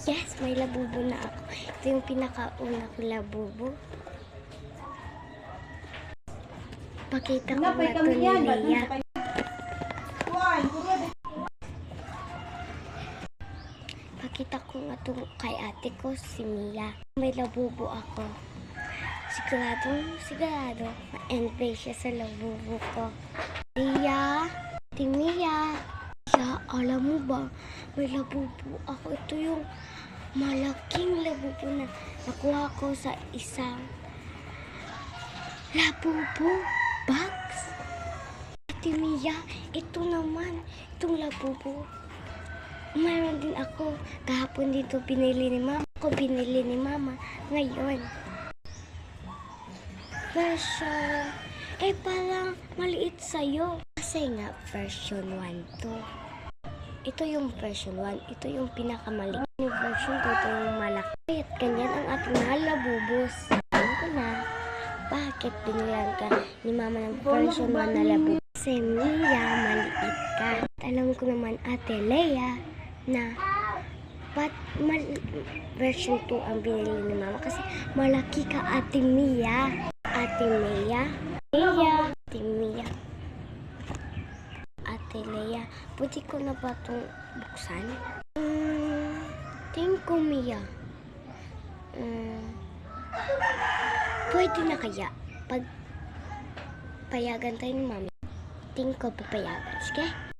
Yes, may labubo na ako. Ito yung pinakauna ko labubo. Pakita ko nga ito ni Leia. Pakita ko nga ito kay ate ko, si Mia. May labubo ako. Sigurado, ma-enjoy siya sa labubo ko. Leia, ate Mia. Siya, alam mo ba, may labubo ako. Ito yung malaking labubo na nakuha ko sa isang labubo box. Ate Mia, ito naman, itong labubo. Mayroon din ako. Kahapon dito binili ni mama. Binili ni mama. Ngayon. Version. Parang maliit sa'yo. Kasi nga, version 1 to. Ito yung version 1. Ito yung pinakamaliit. Yung version 2, ito yung malaki. At ganyan ang ating mahal na bubos. Alam ko na. Bakit binilan ka ni mama ng version 1 na labubo? Kasi Mia, maliit ka. At alam ko naman, ate Leia, na version 2 ang binili ni mama kasi malaki ka, ate Mia. Ate Mia. Leia. Ate Mia. Ate Leia. Pwede ko na ba itong buksan? Tingin ko, Mia. Pwede na kaya? Pag payagan tayo ni mami. Tingin ko papayagan. Sige?